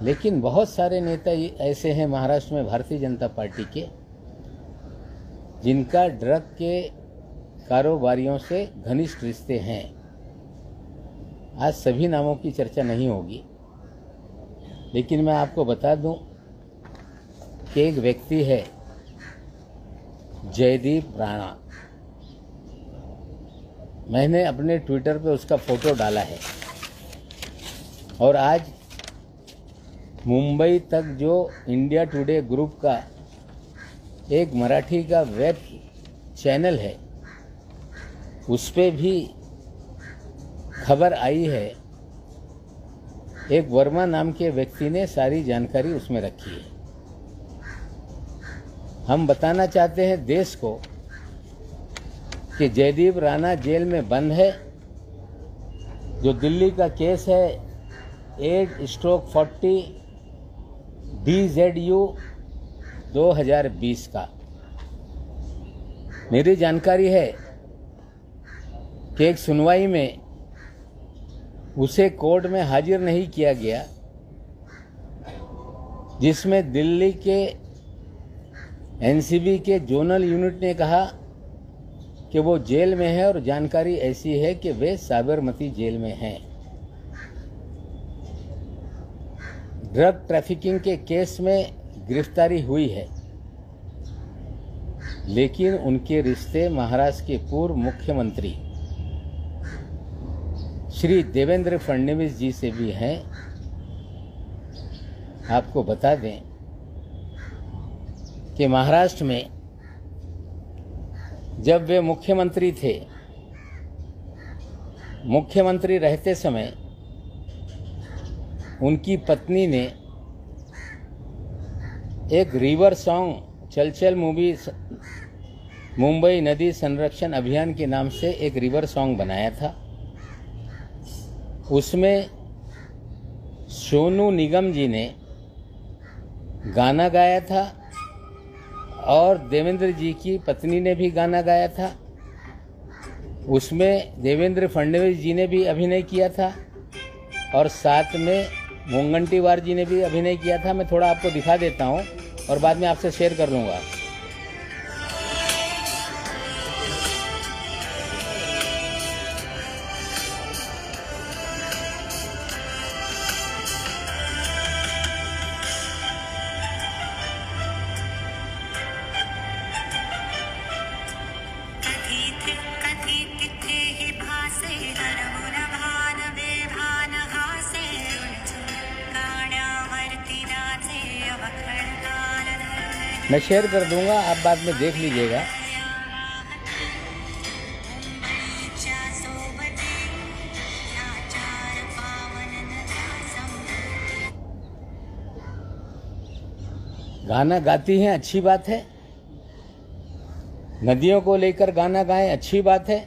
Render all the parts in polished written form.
लेकिन बहुत सारे नेता ऐसे हैं महाराष्ट्र में भारतीय जनता पार्टी के, जिनका ड्रग के कारोबारियों से घनिष्ठ रिश्ते हैं। आज सभी नामों की चर्चा नहीं होगी, लेकिन मैं आपको बता दूं कि एक व्यक्ति है जयदीप राणा। मैंने अपने ट्विटर पे उसका फोटो डाला है और आज मुंबई तक जो इंडिया टुडे ग्रुप का एक मराठी का वेब चैनल है उस पे भी खबर आई है। एक वर्मा नाम के व्यक्ति ने सारी जानकारी उसमें रखी है। हम बताना चाहते हैं देश को कि जयदीप राणा जेल में बंद है। जो दिल्ली का केस है 8/40 DZU 2020 का, मेरी जानकारी है कि एक सुनवाई में उसे कोर्ट में हाजिर नहीं किया गया, जिसमें दिल्ली के NCB के जोनल यूनिट ने कहा कि वो जेल में है और जानकारी ऐसी है कि वे साबरमती जेल में हैं। ड्रग ट्रैफिकिंग के केस में गिरफ्तारी हुई है, लेकिन उनके रिश्ते महाराष्ट्र के पूर्व मुख्यमंत्री श्री देवेंद्र फडणवीस जी से भी हैं। आपको बता दें कि महाराष्ट्र में जब वे मुख्यमंत्री थे, मुख्यमंत्री रहते समय उनकी पत्नी ने एक रिवर सॉन्ग चल चल मुंबई नदी संरक्षण अभियान के नाम से एक रिवर सॉन्ग बनाया था। उसमें सोनू निगम जी ने गाना गाया था और देवेंद्र जी की पत्नी ने भी गाना गाया था। उसमें देवेंद्र फडणवीस जी ने भी अभिनय किया था और साथ में मुनगंटीवार जी ने भी अभिनय किया था। मैं थोड़ा आपको दिखा देता हूं और बाद में आपसे शेयर कर लूँगा। मैं शेयर कर दूंगा, आप बाद में देख लीजिएगा। गाना गाती हैं, अच्छी बात है। नदियों को लेकर गाना गाएं, अच्छी बात है।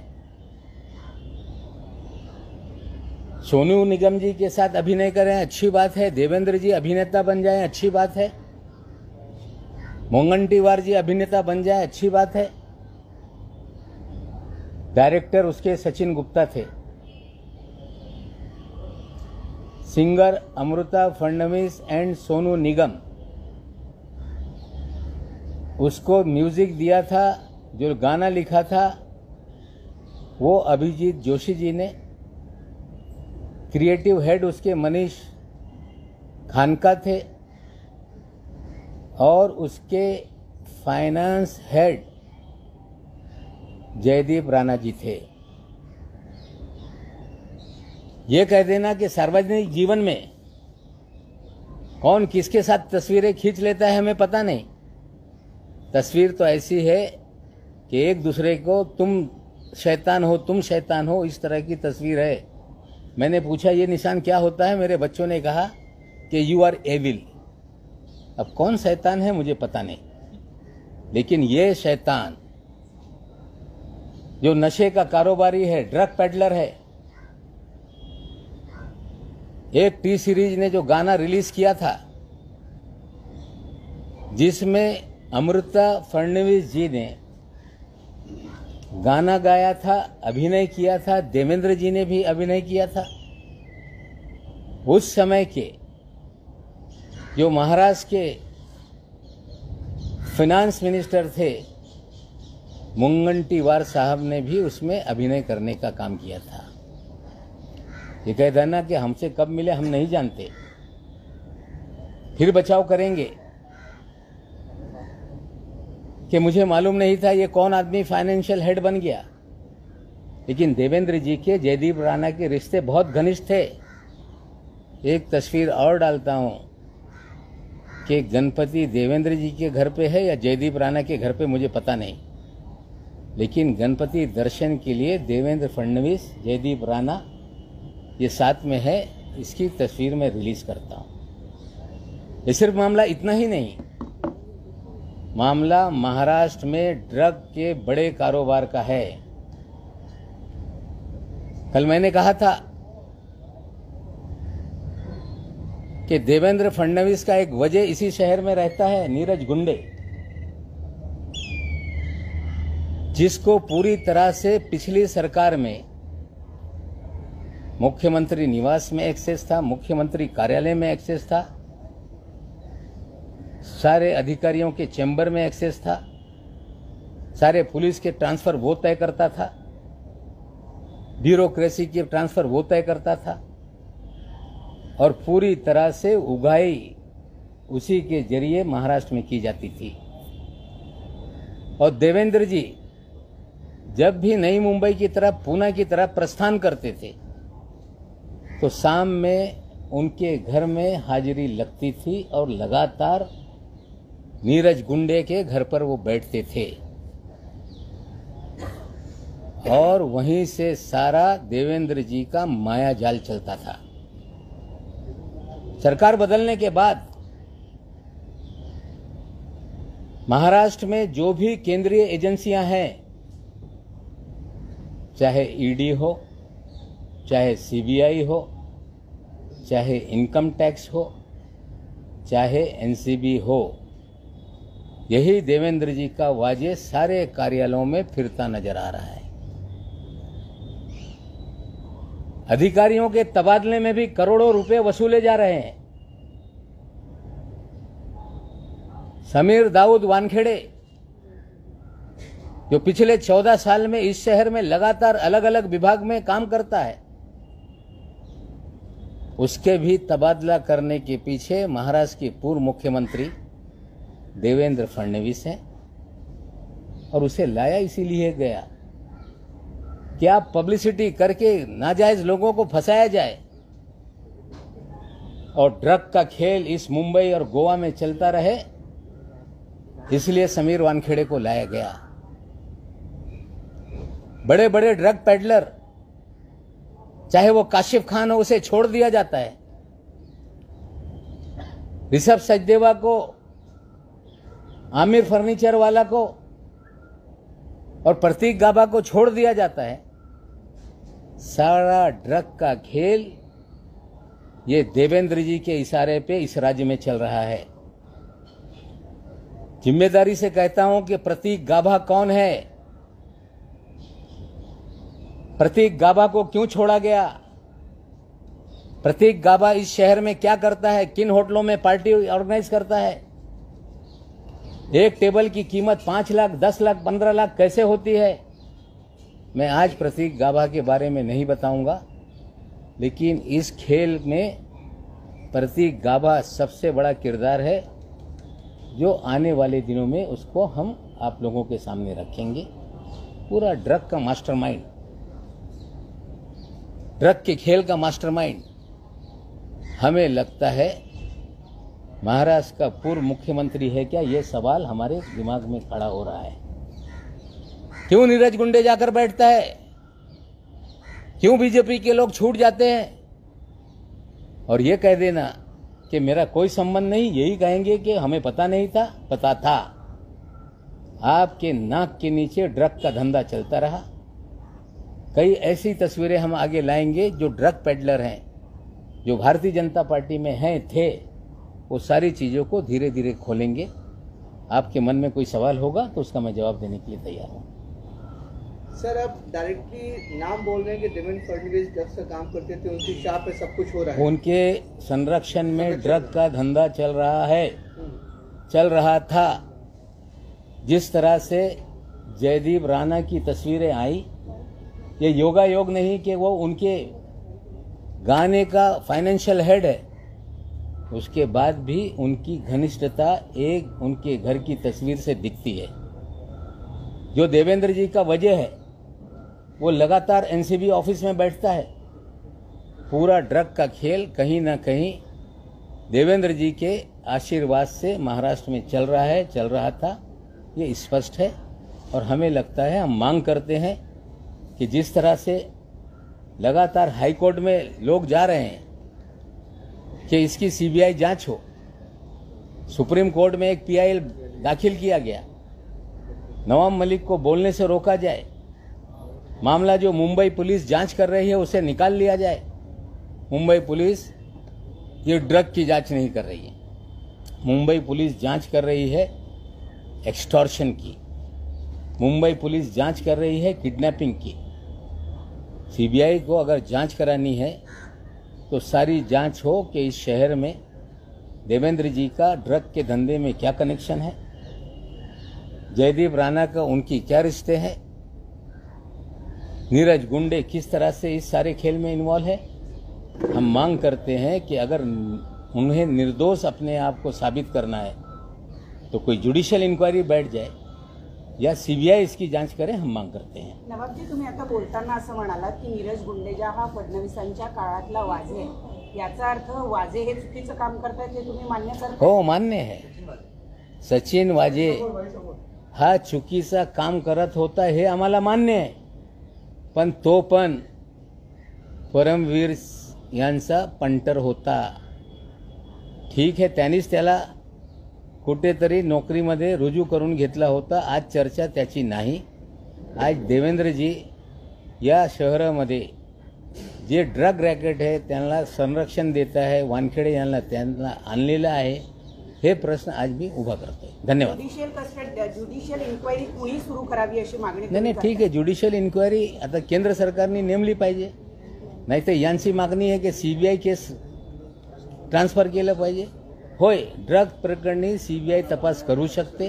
सोनू निगम जी के साथ अभिनय करें, अच्छी बात है। देवेंद्र जी अभिनेता बन जाएं, अच्छी बात है। मुनगंटीवार जी अभिनेता बन जाए, अच्छी बात है। डायरेक्टर उसके सचिन गुप्ता थे। Singer Amruta Fadnavis and Sonu Nigam. उसको म्यूजिक दिया था, जो गाना लिखा था वो अभिजीत जोशी जी ने। क्रिएटिव हेड उसके मनीष खानका थे और उसके फाइनेंस हेड जयदीप राणा जी थे। ये कह देना कि सार्वजनिक जीवन में कौन किसके साथ तस्वीरें खींच लेता है हमें पता नहीं। तस्वीर तो ऐसी है कि एक दूसरे को तुम शैतान हो, तुम शैतान हो, इस तरह की तस्वीर है। मैंने पूछा ये निशान क्या होता है, मेरे बच्चों ने कहा कि यू आर एविल। अब कौन शैतान है मुझे पता नहीं, लेकिन ये शैतान जो नशे का कारोबारी है, ड्रग पेडलर है। एक टी सीरीज ने जो गाना रिलीज किया था जिसमें अमृता फडणवीस जी ने गाना गाया था, अभिनय किया था, देवेंद्र जी ने भी अभिनय किया था। उस समय के जो महाराष्ट्र के फाइनेंस मिनिस्टर थे मुनगंटीवार साहब ने भी उसमें अभिनय करने का काम किया था। ये कहता है ना कि हमसे कब मिले हम नहीं जानते, फिर बचाव करेंगे कि मुझे मालूम नहीं था ये कौन आदमी फाइनेंशियल हेड बन गया। लेकिन देवेंद्र जी के जयदीप राणा के रिश्ते बहुत घनिष्ठ थे। एक तस्वीर और डालता हूं कि गणपति देवेंद्र जी के घर पे है या जयदीप राणा के घर पे, मुझे पता नहीं, लेकिन गणपति दर्शन के लिए देवेंद्र फडणवीस, जयदीप राणा ये साथ में है। इसकी तस्वीर मैं रिलीज करता हूं। ये सिर्फ मामला इतना ही नहीं, मामला महाराष्ट्र में ड्रग के बड़े कारोबार का है। कल मैंने कहा था कि देवेंद्र फडणवीस का एक वजह इसी शहर में रहता है, नीरज गुंडे, जिसको पूरी तरह से पिछली सरकार में मुख्यमंत्री निवास में एक्सेस था, मुख्यमंत्री कार्यालय में एक्सेस था, सारे अधिकारियों के चैम्बर में एक्सेस था, सारे पुलिस के ट्रांसफर वो तय करता था, ब्यूरोक्रेसी के ट्रांसफर वो तय करता था, और पूरी तरह से उगाई उसी के जरिए महाराष्ट्र में की जाती थी। और देवेंद्र जी जब भी नई मुंबई की तरफ, पूना की तरफ प्रस्थान करते थे तो शाम में उनके घर में हाजिरी लगती थी और लगातार नीरज गुंडे के घर पर वो बैठते थे और वहीं से सारा देवेंद्र जी का माया जाल चलता था। सरकार बदलने के बाद महाराष्ट्र में जो भी केंद्रीय एजेंसियां हैं, चाहे ईडी हो, चाहे सीबीआई हो, चाहे इनकम टैक्स हो, चाहे एनसीबी हो, यही देवेंद्र जी का वाजे सारे कार्यालयों में फिरता नजर आ रहा है। अधिकारियों के तबादले में भी करोड़ों रुपए वसूले जा रहे हैं। समीर दाऊद वानखेड़े, जो पिछले 14 साल में इस शहर में लगातार अलग अलग विभाग में काम करता है, उसके भी तबादला करने के पीछे महाराष्ट्र के पूर्व मुख्यमंत्री देवेंद्र फडणवीस हैं। और उसे लाया इसीलिए गया कि आप पब्लिसिटी करके नाजायज लोगों को फंसाया जाए और ड्रग का खेल इस मुंबई और गोवा में चलता रहे, इसलिए समीर वानखेड़े को लाया गया। बड़े बड़े ड्रग पेडलर, चाहे वो काशिफ खान हो, उसे छोड़ दिया जाता है। ऋषभ सचदेवा को, आमिर फर्नीचर वाला को और प्रतीक गाबा को छोड़ दिया जाता है। सारा ड्रग का खेल ये देवेंद्र जी के इशारे पे इस राज्य में चल रहा है। जिम्मेदारी से कहता हूं कि प्रतीक गाबा कौन है, प्रतीक गाबा को क्यों छोड़ा गया, प्रतीक गाबा इस शहर में क्या करता है, किन होटलों में पार्टी ऑर्गेनाइज करता है, एक टेबल की कीमत 5 लाख, 10 लाख, 15 लाख कैसे होती है। मैं आज प्रतीक गाबा के बारे में नहीं बताऊंगा, लेकिन इस खेल में प्रतीक गाबा सबसे बड़ा किरदार है, जो आने वाले दिनों में उसको हम आप लोगों के सामने रखेंगे। पूरा ड्रग का मास्टरमाइंड, ड्रग के खेल का मास्टरमाइंड, हमें लगता है महाराष्ट्र का पूर्व मुख्यमंत्री है क्या, यह सवाल हमारे दिमाग में खड़ा हो रहा है। क्यों नीरज गुंडे जाकर बैठता है, क्यों बीजेपी के लोग छूट जाते हैं और ये कह देना कि मेरा कोई संबंध नहीं, यही कहेंगे कि हमें पता नहीं था, पता था। आपके नाक के नीचे ड्रग का धंधा चलता रहा। कई ऐसी तस्वीरें हम आगे लाएंगे जो ड्रग पेडलर हैं, जो भारतीय जनता पार्टी में हैं, थे, वो सारी चीजों को धीरे धीरे खोलेंगे। आपके मन में कोई सवाल होगा तो उसका मैं जवाब देने के लिए तैयार हूं। सर, आप डायरेक्टली नाम बोल रहे हैं कि देवेंद्र फडणवीस ड्रग्स का काम करते थे, उनकी शाह पे सब कुछ हो रहा है। उनके संरक्षण में ड्रग का धंधा चल रहा है, चल रहा था। जिस तरह से जयदीप राणा की तस्वीरें आई, ये योगा योग नहीं कि वो उनके गाने का फाइनेंशियल हेड है, उसके बाद भी उनकी घनिष्ठता एक उनके घर की तस्वीर से दिखती है। जो देवेंद्र जी का वजह है, वो लगातार एनसीबी ऑफिस में बैठता है। पूरा ड्रग का खेल कहीं ना कहीं देवेंद्र जी के आशीर्वाद से महाराष्ट्र में चल रहा है, चल रहा था, ये स्पष्ट है। और हमें लगता है, हम मांग करते हैं कि जिस तरह से लगातार हाईकोर्ट में लोग जा रहे हैं कि इसकी सीबीआई जांच हो, सुप्रीम कोर्ट में एक पीआईएल दाखिल किया गया, नवाब मलिक को बोलने से रोका जाए, मामला जो मुंबई पुलिस जांच कर रही है उसे निकाल लिया जाए। मुंबई पुलिस ये ड्रग की जांच नहीं कर रही है, मुंबई पुलिस जांच कर रही है एक्सटॉर्शन की, मुंबई पुलिस जांच कर रही है किडनैपिंग की। सीबीआई को अगर जांच करानी है तो सारी जांच हो कि इस शहर में देवेंद्र जी का ड्रग के धंधे में क्या कनेक्शन है, जयदीप राणा का उनकी क्या रिश्ते हैं, नीरज गुंडे किस तरह से इस सारे खेल में इन्वॉल्व है। हम मांग करते हैं कि अगर उन्हें निर्दोष अपने आप को साबित करना है तो कोई ज्युडिशियल इंक्वायरी बैठ जाए या सीबीआई इसकी जांच करे, हम मांग करते हैं। नवाबजी, तुम्ही आता बोलताना असं म्हणालात की नीरज गुंडेजा हा फडणवीसांच्या काळातला वाजे आहे, याचा अर्थ वाजे हे चुकीचं काम करतात हे तुम्ही मान्य करता? हो, मान्य है। सचिन वाजे हा चुकीचा काम करत होता हे आम्हाला मान्य आहे, पण तो पण परमवीर यांचा पंटर होता। ठीक है, त्यांनीच त्याला कुठेतरी नोकरीमध्ये रुजू करून घेतला होता। आज चर्चा त्याची नाही। आज देवेंद्रजी या शहरामध्ये जे ड्रग रॅकेट आहे त्यांना संरक्षण देत आहे, वानखेडे यांना त्यांना आणलेलं आहे, हे प्रश्न आज मी उभा करतोय। धन्यवाद। ज्युडिशियल इन्क्वायरी कुणी सुरू करावी अशी मागणी? नाही, ठीक आहे, ज्युडिशियल इन्क्वायरी आता केंद्र सरकारने नेमली पाहिजे, नाहीतर यांची मागणी आहे की सीबीआई केस ट्रान्सफर केलं पाहिजे। होय, ड्रग प्रकरणी सीबीआई तपास करू शकते,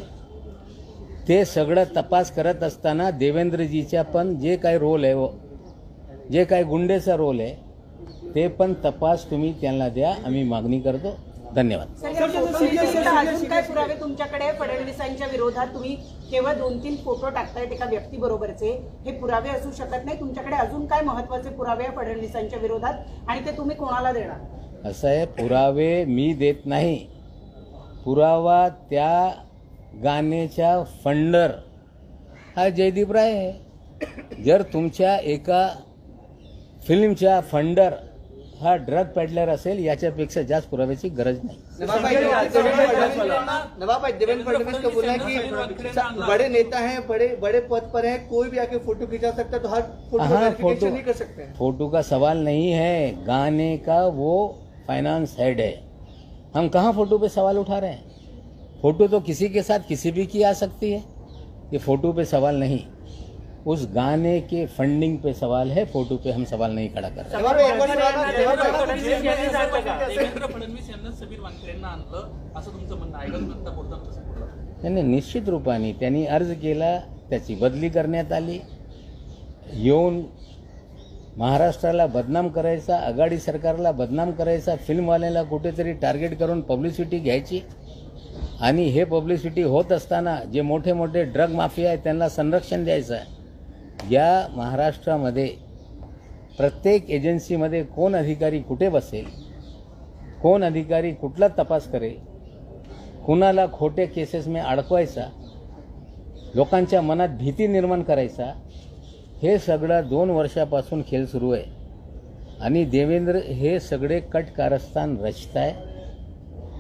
ते सगळं तपास करत असताना देवेंद्रजीचा पण जे काही रोल आहे, जे काही गुंडेचा रोल आहे, ते पण तपास तुम्ही त्यांना द्या, आम्ही मागणी करतो। धन्यवाद। अजून काय पुरावे तुमच्याकडे फडणवीसांच्या विरोधात? तुम्ही केवळ 2-3 फोटो टाकतायत एका व्यक्ती बरोबरचे, हे पुरावे असू शकत नाही। तुमच्याकडे अजून काय महत्त्वाचे पुरावे आहे फडणवीसांच्या विरोधात आणि ते तुम्ही कोणाला देणार? असं आहे, पुरावे मी देत नाही, पुरावा त्या गाण्याचा फंडर हा जयदीप राय आहे। जर तुमच्या एका फिल्मचा फंडर हा ड्रग पेडलर असेल, याच्यापेक्षा जास्त पुराव्याची गरज नाही। नवाब भाई, देवेंद्र फडणवीस का बोलना है कि बड़े नेता हैं, बड़े पद पर हैं, कोई भी आके फोटो खिंचा सकता है, तो हर फोटो वेरिफिकेशन नहीं कर सकते हैं। फोटो का सवाल नहीं है, गाने का वो फाइनेंस हेड है। हम कहाँ फोटो पे सवाल उठा रहे हैं? फोटो तो किसी के साथ किसी भी की आ सकती है, ये फोटो पे सवाल नहीं, उस गाने के फंडिंग पे सवाल है, फोटो पे हम सवाल नहीं खड़ा कर रहे। देवेंद्र फडणवीस यांना समीर वानखेडेंना आणलं असं तुमचं म्हणणं आहे का? तुम्ही बोलताना तसं बोलला? नाही, निश्चित रूपाने त्यांनी अर्ज केला, त्याची बदली करण्यात आली। येऊन महाराष्ट्राला बदनाम करायचा, आघाडी सरकारला बदनाम करायचा, फिल्मवाल्यांना कुठेतरी टार्गेट करून पब्लिसिटी घ्यायची, आणि हे पब्लिसिटी होत असताना जे मोठे मोठे ड्रग माफिया आहेत त्यांना संरक्षण द्यायचं आहे। या महाराष्ट्रामध्ये प्रत्येक एजन्सीमध्ये कोण अधिकारी कुठे बसेल, कोण अधिकारी कुठला तपास करेल, कुणाला खोटे केसेस में अडकवायचा, लोकांच्या मनात भीती निर्माण करायचा, हे सगळं 2 वर्षापासून खेळ सुरू आहे। आणि देवेंद्र हे सगळे कट कारस्थान रचताय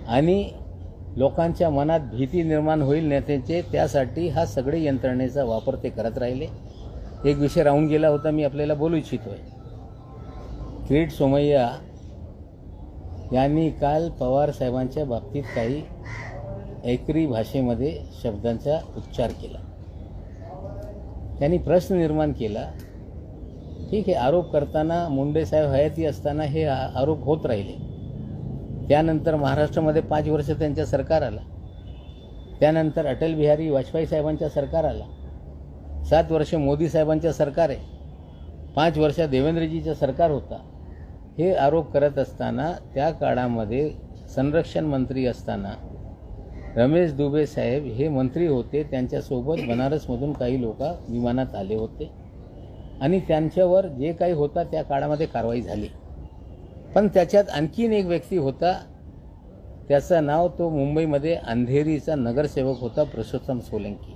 आणि लोकांच्या मनात भीती निर्माण होईल नेत्याचे, त्यासाठी हा सगळे यंत्रणेचा वापर ते करत राहिले। एक विषय राहून गेला होता, मी आपल्याला बोलू इच्छितोय। किरीट सोमय्या यांनी काल पवार साहेबांच्या बाबतीत काही एकरी भाषेमध्ये शब्दांचा उच्चार केला। त्यांनी प्रश्न निर्माण केला. ठीक आहे, आरोप करताना मुंडे साहेब हयाती असताना हे आरोप होत राहिले. त्यानंतर महाराष्ट्रामध्ये 5 वर्ष त्यांच्या सरकार आला. त्यानंतर अटल बिहारी वाजपेयी साहेबांच्या सरकार आला. 7 वर्ष मोदी साहेबांच्या सरकार आहे. 5 वर्ष देवेंद्रजीचं सरकार होता. हे आरोप करत असताना त्या काळामध्ये संरक्षण मंत्री असताना रमेश दुबे साहेब हे मंत्री होते. त्यांच्यासोबत बनारसमधून काही लोक विमानात आले होते आणि त्यांच्यावर जे काही होता त्या काळामध्ये कारवाई झाली. पण त्याच्यात आणखीन एक व्यक्ती होता, त्याचं नाव तो मुंबईमध्ये अंधेरीचा नगरसेवक होता, पुरुषोत्तम सोलंकी.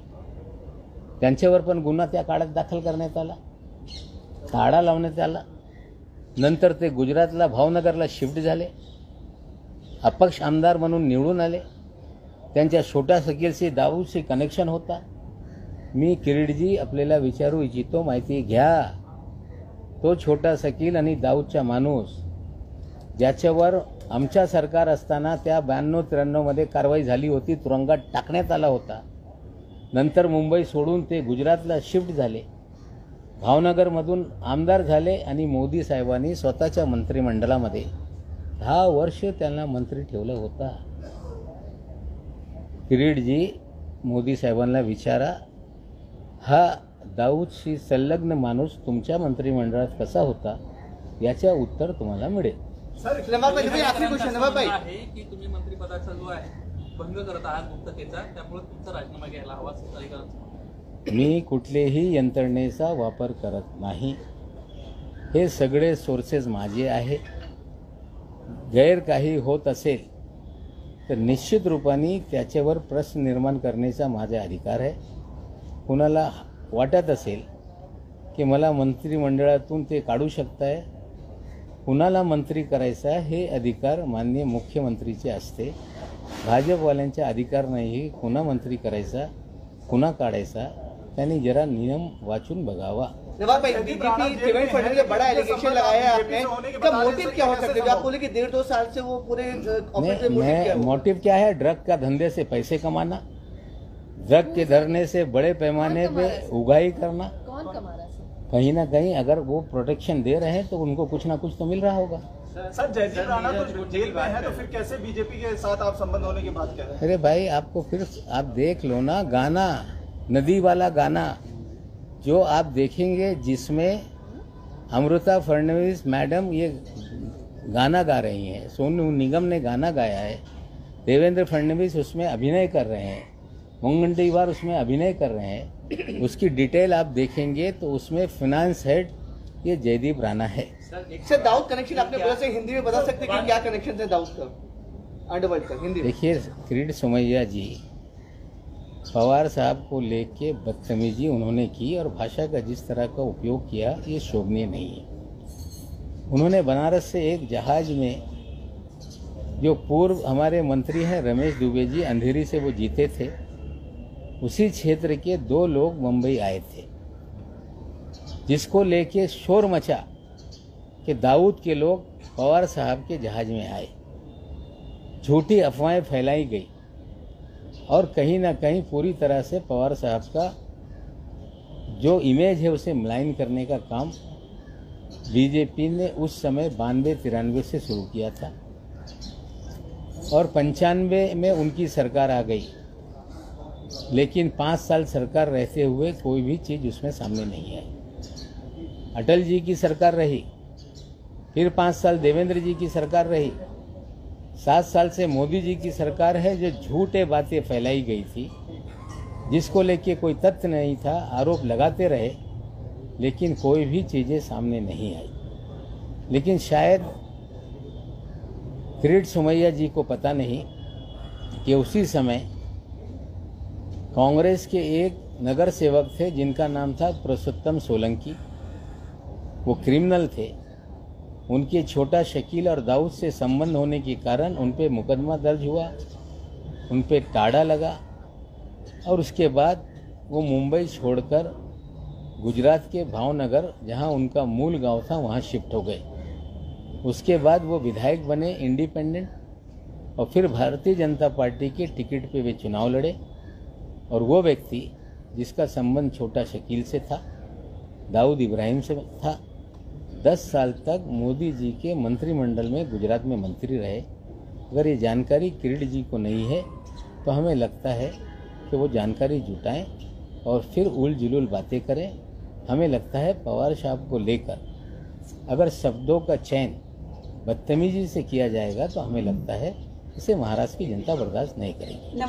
त्यांच्यावर पण गुन्हा त्या काळात दाखल करण्यात आला, ताळा लावण्यात आला. नंतर ते गुजरातला भावनगरला शिफ्ट झाले, अपक्ष आमदार म्हणून निवडून आले. त्यांच्या छोटा शकीलशी दाऊदशी कनेक्शन होता. मी किरीटजी आपल्याला विचारू इच्छितो, माहिती घ्या. तो छोटा शकील आणि दाऊदचा माणूस ज्याच्यावर आमच्या सरकार असताना त्या 92-93 मध्ये कारवाई झाली होती, तुरुंगात टाकण्यात आला होता. नंतर मुंबई सोडून ते गुजरातला शिफ्ट झाले, भावनगरमधून आमदार झाले आणि मोदी साहेबांनी स्वतःच्या मंत्रिमंडळामध्ये 10 वर्ष त्यांना मंत्री ठेवलं होता. किरीटजी मोदी साहेबांना विचारा, हा दाऊदशी संलग्न माणूस तुमच्या मंत्रिमंडळात कसा होता, याचे उत्तर तुम्हाला मिळेल. आखरी क्वेश्चन आहे की तुम्ही मंत्रिपदाचा जो आहे भंग करत आहात गुप्ततेचा, त्यामुळे तुमचा राजीनामा घ्यायला हवा असं अधिकाऱ्यांचं. मी कुठलेही यंत्रणेचा वापर करत नाही. हे सगळे सोर्सेस माझे आहे. गैर काही होत असेल तर निश्चित रूपाने त्याच्यावर प्रश्न निर्माण करण्याचा माझा अधिकार आहे. कुणाला वाटत असेल की मला मंत्रिमंडळातून ते काढू शकताय, कुणाला मंत्री करायचा हे अधिकार माननीय मुख्यमंत्रीचे असते. भाजपवाल्यांचा अधिकार नाही कुणा मंत्री करायचा कुणा काढायचा. त्यांनी जरा नियम वाचून बघावा. जवाब भाई, बीजेपी देवेंद्र फडणवीस ने बड़ा एलिगेशन लगाया है आपने, इसका मोटिव क्या हो सकता है? आप बोले कि 1.5-2 साल से वो पूरे ऑफिस में मोटिव क्या है? ड्रग का धंधे से पैसे कमाना, ड्रग के धरने से बड़े पैमाने पे उगाही करना. कौन कमा रहा है? कहीं ना कहीं अगर वो प्रोटेक्शन दे रहे हैं तो उनको कुछ ना कुछ तो मिल रहा होगा. सर, जयदीप राणा तो जेल में है, तो फिर कैसे बीजेपी के साथ आप संबंध होने की बात कह रहे हैं? अरे भाई, आपको फिर आप देख लो ना गाना, नदी वाला गाना जो आप देखेंगे, जिसमें अमृता फडणवीस मैडम ये गाना गा रही हैं, सोनू निगम ने गाना गाया है, देवेंद्र फडणवीस उसमें अभिनय कर रहे हैं, मुनगंटीवार उसमें अभिनय कर रहे हैं. उसकी डिटेल आप देखेंगे तो उसमें फाइनेंस हेड ये जयदीप राणा है. सर, दाऊद कनेक्शन आपने बोला, से हिंदी में बता सकते हैं कि क्या कनेक्शन है दाऊद का अंडरवर्ल्ड का हिंदी में? देखिए, किरीट सोमैया जी पवार साहब को लेके बदतमीजी उन्होंने की और भाषा का जिस तरह का उपयोग किया ये शोभनीय नहीं है. उन्होंने बनारस से एक जहाज में, जो पूर्व हमारे मंत्री हैं रमेश दुबे जी, अंधेरी से वो जीते थे, उसी क्षेत्र के 2 लोग मुंबई आए थे, जिसको लेके शोर मचा कि दाऊद के लोग पवार साहब के जहाज में आए. झूठी अफवाहें फैलाई गई और कहीं ना कहीं पूरी तरह से पवार साहब का जो इमेज है उसे मलाइन करने का काम बीजेपी ने उस समय 92-93 से शुरू किया था और 95 में उनकी सरकार आ गई. लेकिन 5 साल सरकार रहते हुए कोई भी चीज़ उसमें सामने नहीं आई. अटल जी की सरकार रही, फिर 5 साल देवेंद्र जी की सरकार रही, 7 साल से मोदी जी की सरकार है, जो झूठे बातें फैलाई गई थी, जिसको लेके कोई तथ्य नहीं था, आरोप लगाते रहे, लेकिन कोई भी चीज़ें सामने नहीं आई. लेकिन शायद किरीट सोमैया जी को पता नहीं कि उसी समय कांग्रेस के एक नगर सेवक थे जिनका नाम था पुरुषोत्तम सोलंकी. वो क्रिमिनल थे. उनके छोटा शकील और दाऊद से संबंध होने के कारण उन पे मुकदमा दर्ज हुआ, उन पे टाड़ा लगा और उसके बाद वो मुंबई छोड़कर गुजरात के भावनगर, जहां उनका मूल गांव था, वहां शिफ्ट हो गए. उसके बाद वो विधायक बने इंडिपेंडेंट और फिर भारतीय जनता पार्टी के टिकट पे वे चुनाव लड़े और वो व्यक्ति जिसका संबंध छोटा शकील से था, दाऊद इब्राहिम से था, 10 साल तक मोदी जी के मंत्रिमंडल में गुजरात में मंत्री रहे। अगर ये जानकारी किरीट जी को नहीं है तो हमें लगता है कि वो जानकारी जुटाएं और फिर उल जुलूल बातें करें। हमें लगता है पवार साहब को लेकर अगर शब्दों का चयन बदतमीजी से किया जाएगा तो हमें लगता है इसे महाराष्ट्र की जनता बर्दाश्त नहीं करेगी।